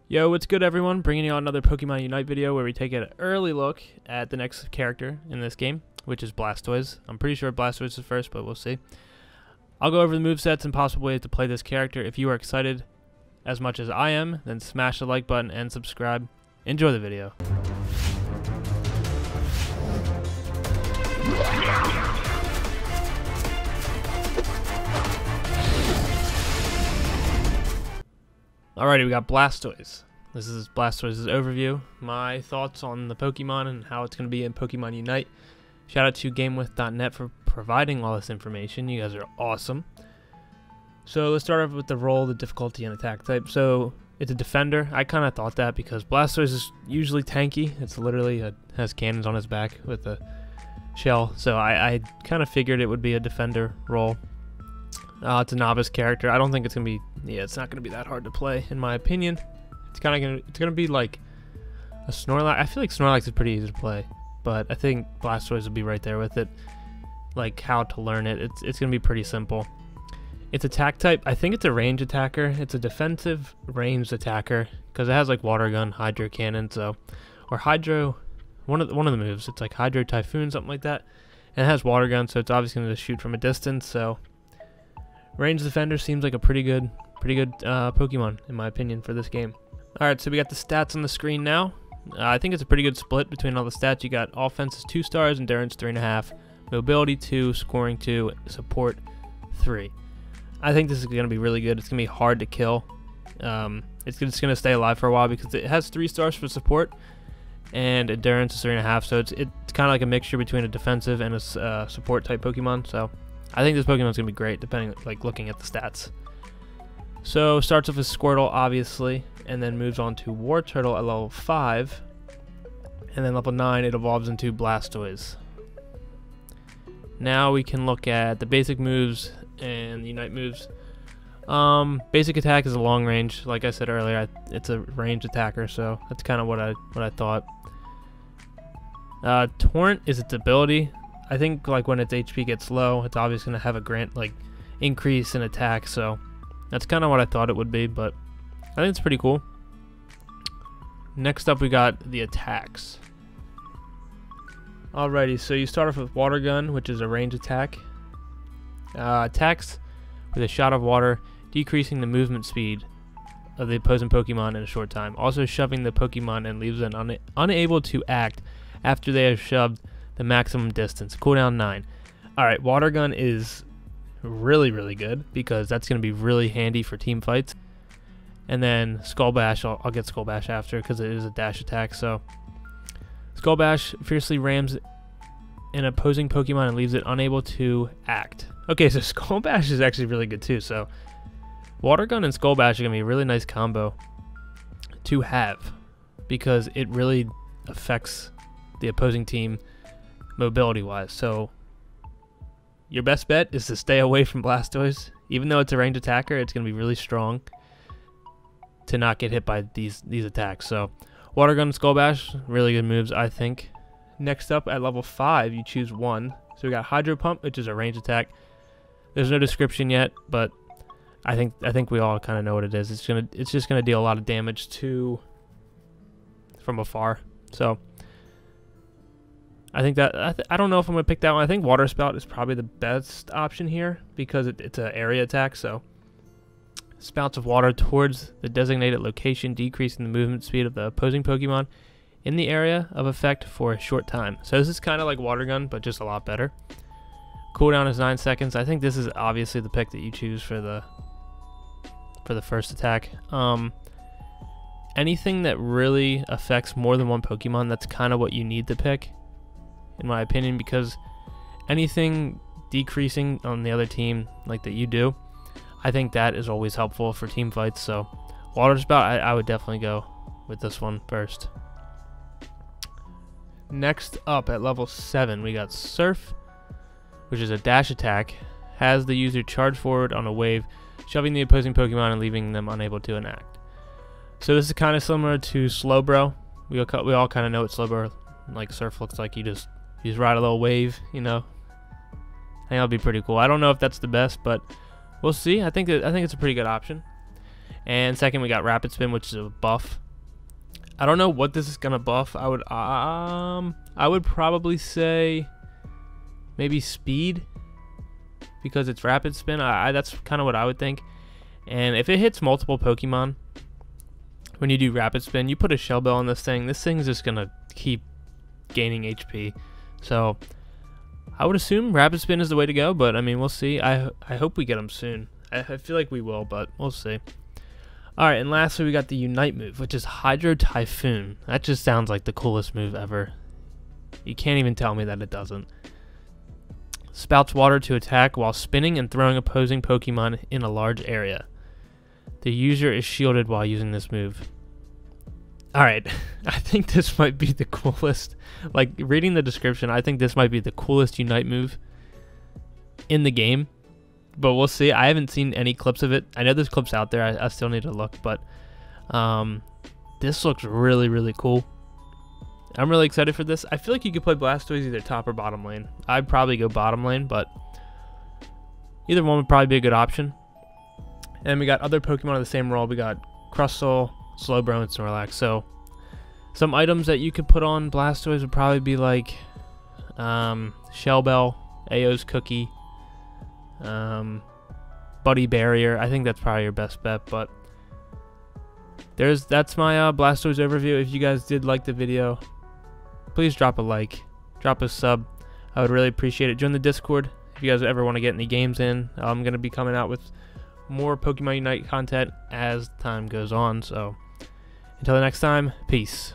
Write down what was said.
Yo, what's good everyone? Bringing you on another Pokemon Unite video where we take an early look at the next character in this game, which is Blastoise. I'm pretty sure Blastoise is first, but we'll see. I'll go over the movesets and possible ways to play this character. If you are excited as much as I am, then smash the like button and subscribe. Enjoy the video. Alrighty, we got Blastoise. This is Blastoise's overview. My thoughts on the Pokemon and how it's going to be in Pokemon Unite. Shout out to GameWith.net for providing all this information. You guys are awesome. So let's start off with the role, the difficulty, and attack type. So it's a defender. I kind of thought that because Blastoise is usually tanky. It's literally has cannons on his back with a shell. So I kind of figured it would be a defender role. It's a novice character. I don't think it's gonna be. Yeah, it's not gonna be that hard to play, in my opinion. It's gonna be like a Snorlax. I feel like Snorlax is pretty easy to play, but I think Blastoise will be right there with it. Like how to learn it. It's gonna be pretty simple. Its attack type. I think it's a range attacker. It's a defensive ranged attacker because it has like Water Gun, Hydro Cannon, or Hydro. One of the moves. It's like Hydro Typhoon, something like that, and it has Water Gun, so it's obviously gonna shoot from a distance. So. Range Defender seems like a pretty good Pokemon, in my opinion, for this game. Alright, so we got the stats on the screen now. I think it's a pretty good split between all the stats. You got Offense is 2 stars, Endurance 3.5, Mobility 2, Scoring 2, Support 3. I think this is going to be really good. It's going to be hard to kill. It's just going to stay alive for a while because it has 3 stars for Support, and Endurance is 3.5, so it's kind of like a mixture between a defensive and a support type Pokemon, so... I think this Pokemon's gonna be great, depending, like, looking at the stats. So starts off as Squirtle, obviously, and then moves on to Wartortle at level 5, and then level 9 it evolves into Blastoise. Now we can look at the basic moves and the Unite moves. Basic attack is a long range, like I said earlier. It's a range attacker, so that's kind of what I thought. Torrent is its ability. I think like when its HP gets low, it's obviously going to have a increase in attack, so that's kind of what I thought it would be, but I think it's pretty cool. Next up we got the attacks. Alrighty, so you start off with Water Gun, which is a range attack. Attacks with a shot of water, decreasing the movement speed of the opposing Pokemon in a short time. Also shoving the Pokemon and leaves them unable to act after they have shoved the maximum distance. Cooldown 9. Alright, Water Gun is really, really good because that's going to be really handy for team fights. And then Skull Bash, I'll get Skull Bash after because it is a dash attack. So Skull Bash fiercely rams an opposing Pokemon and leaves it unable to act. Okay, so Skull Bash is actually really good too. So Water Gun and Skull Bash are going to be a really nice combo to have because it really affects the opposing team mobility wise. So your best bet is to stay away from Blastoise. Even though it's a ranged attacker, it's going to be really strong to not get hit by these attacks. So Water Gun and Skull Bash, really good moves, I think. Next up at level 5 you choose one. So we got Hydro Pump, which is a ranged attack. There's no description yet, but I think we all kind of know what it is. It's just gonna deal a lot of damage from afar. So I think that I don't know if I'm gonna pick that one. I think Water Spout is probably the best option here because it's an area attack. So spouts of water towards the designated location, decreasing the movement speed of the opposing Pokemon in the area of effect for a short time. So this is kind of like Water Gun, but just a lot better. Cooldown is 9 seconds. I think this is obviously the pick that you choose for the first attack. Anything that really affects more than one Pokemon, that's kind of what you need to pick, in my opinion, because anything decreasing on the other team like that you do, I think that is always helpful for team fights. So Water Spout, I would definitely go with this one first. Next up at level 7 we got Surf, which is a dash attack, has the user charge forward on a wave, shoving the opposing Pokemon and leaving them unable to enact. So this is kind of similar to Slowbro. We all kind of know what Slowbro like Surf looks like. You just ride a little wave, you know. I think that'll be pretty cool. I don't know if that's the best, but we'll see. I think it's a pretty good option. And second, we got Rapid Spin, which is a buff. I don't know what this is gonna buff. I would probably say maybe speed, because it's Rapid Spin. That's kind of what I would think. And if it hits multiple Pokemon when you do Rapid Spin, you put a Shell Bell on this thing. This thing's just gonna keep gaining HP. So I would assume Rapid Spin is the way to go, but I mean, we'll see. I hope we get them soon. I feel like we will, but we'll see. Alright, and lastly we got the Unite move, which is Hydro Typhoon. That just sounds like the coolest move ever. You can't even tell me that it doesn't. Spouts water to attack while spinning and throwing opposing Pokemon in a large area. The user is shielded while using this move. Alright, I think this might be the coolest. Like, reading the description, I think this might be the coolest Unite move in the game. But we'll see. I haven't seen any clips of it. I know there's clips out there. I still need to look. But this looks really, really cool. I'm really excited for this. I feel like you could play Blastoise either top or bottom lane. I'd probably go bottom lane, but either one would probably be a good option. And we got other Pokemon in the same role. We got Crustle, Slowbro, and Snorlax. So some items that you could put on Blastoise would probably be like Shell Bell, Ao's Cookie, Buddy Barrier. I think that's probably your best bet, but that's my Blastoise overview. If you guys did like the video, please drop a like, drop a sub. I would really appreciate it. Join the Discord if you guys ever want to get any games in. I'm going to be coming out with more Pokemon Unite content as time goes on. So until the next time, peace.